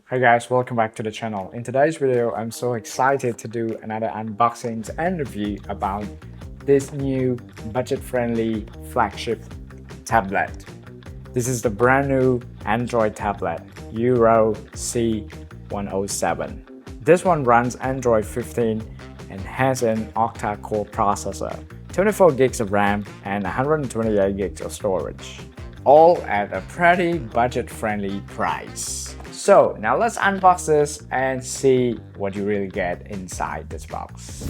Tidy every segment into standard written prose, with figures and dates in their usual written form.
Hi guys, welcome back to the channel. In today's video, I'm so excited to do another unboxing and review about this new budget-friendly flagship tablet. This is the brand new Android tablet, URAO C107. This one runs Android 15 and has an octa-core processor, 24 gigs of RAM and 128 gigs of storage, all at a pretty budget-friendly price. So now let's unbox this and see what you really get inside this box.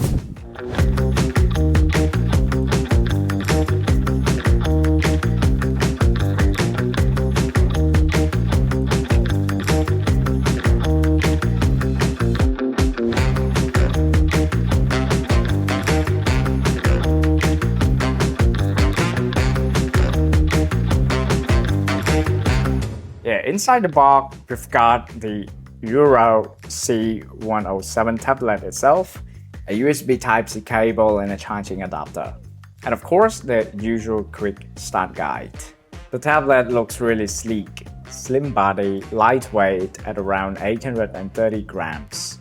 Inside the box, we've got the URAO C107 tablet itself, a USB Type-C cable and a charging adapter, and of course the usual quick start guide. The tablet looks really sleek, slim body, lightweight at around 830 grams,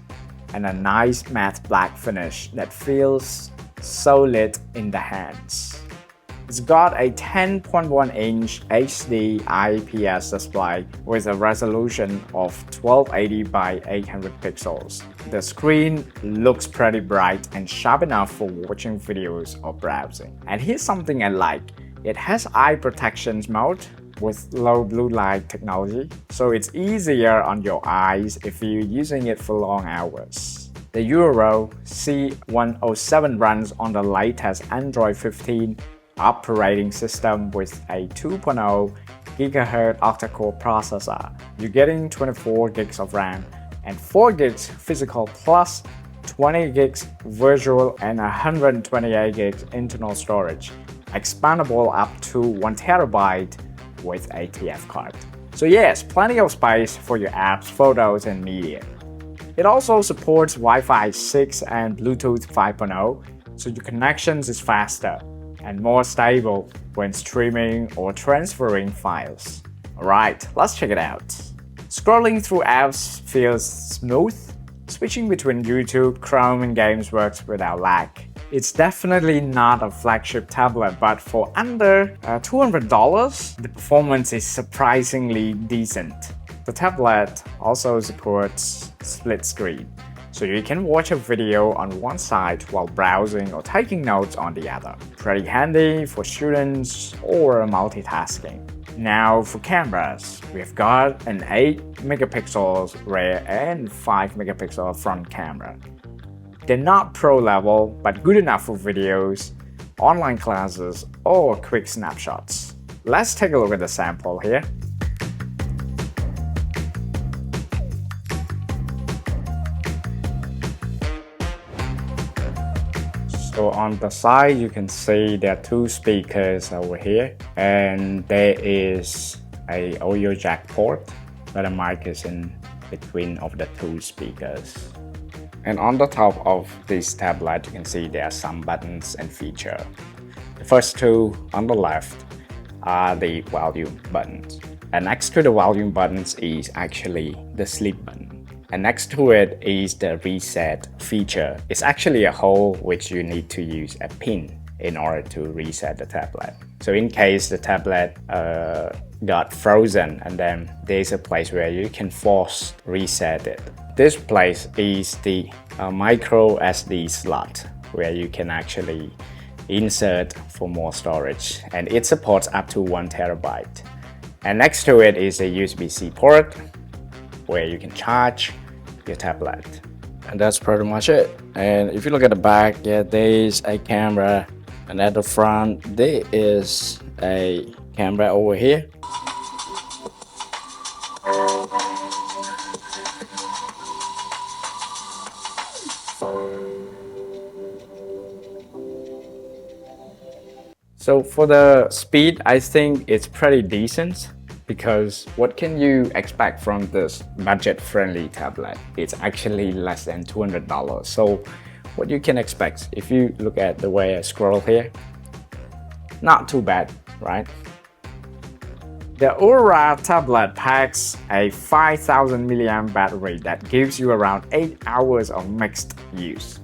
and a nice matte black finish that feels solid in the hands. It's got a 10.1-inch HD IPS display with a resolution of 1280 by 800 pixels. The screen looks pretty bright and sharp enough for watching videos or browsing. And here's something I like. It has eye protection mode with low blue light technology, so it's easier on your eyes if you're using it for long hours. The URAO C107 runs on the latest Android 15 operating system with a 2.0 GHz Octa-core processor. You're getting 24 gigs of RAM and 4 gigs physical plus 20 gigs virtual and 128 gigs internal storage, expandable up to 1 TB with a TF card. So yes, plenty of space for your apps, photos, and media. It also supports Wi-Fi 6 and Bluetooth 5.0, so your connections is faster and more stable when streaming or transferring files. Alright, let's check it out. Scrolling through apps feels smooth. Switching between YouTube, Chrome, and games works without lag. It's definitely not a flagship tablet, but for under $200, the performance is surprisingly decent. The tablet also supports split screen, so you can watch a video on one side while browsing or taking notes on the other. Pretty handy for students or multitasking. Now for cameras, we've got an 8 megapixels rear and 5 megapixel front camera. They're not pro level, but good enough for videos, online classes, or quick snapshots. Let's take a look at the sample here. So on the side, you can see there are 2 speakers over here, and there is a audio jack port, where the mic is in between of the 2 speakers. And on the top of this tablet, you can see there are some buttons and features. The first 2 on the left are the volume buttons, and next to the volume buttons is actually the sleep button. And next to it is the reset feature. It's actually a hole which you need to use a pin in order to reset the tablet. So in case the tablet got frozen, and then there's a place where you can force reset it. This place is the micro SD slot where you can actually insert for more storage, and it supports up to 1 TB. And next to it is a USB-C port where you can charge your tablet. And that's pretty much it. And if you look at the back, yeah, there's a camera, and at the front there is a camera over here. So for the speed, I think it's pretty decent, because what can you expect from this budget-friendly tablet? It's actually less than $200. So what you can expect, if you look at the way I scroll here, not too bad, right? The URAO tablet packs a 5000 mAh battery that gives you around 8 hours of mixed use,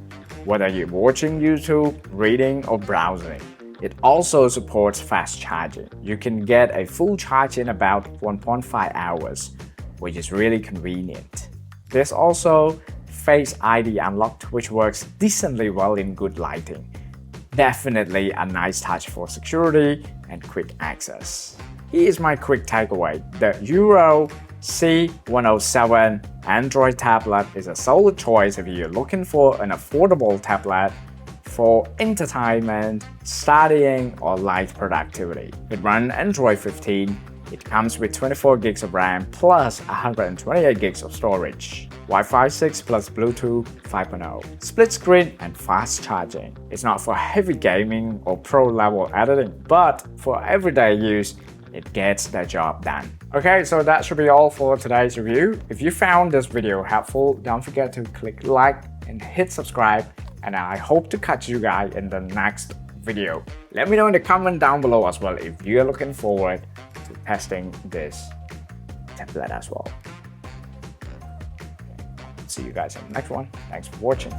whether you're watching YouTube, reading, or browsing. It also supports fast charging. You can get a full charge in about 1.5 hours, which is really convenient. There's also Face ID unlocked, which works decently well in good lighting. Definitely a nice touch for security and quick access. Here's my quick takeaway. The URAO C107 Android tablet is a solid choice if you're looking for an affordable tablet for entertainment, studying, or light productivity. It runs Android 15. It comes with 24 gigs of RAM plus 128 gigs of storage, Wi-Fi 6 plus Bluetooth 5.0, split screen, and fast charging. It's not for heavy gaming or pro-level editing, but for everyday use, it gets the job done. Okay, so that should be all for today's review. If you found this video helpful, don't forget to click like and hit subscribe, and I hope to catch you guys in the next video. Let me know in the comment down below as well if you're looking forward to testing this tablet as well. See you guys in the next one. Thanks for watching.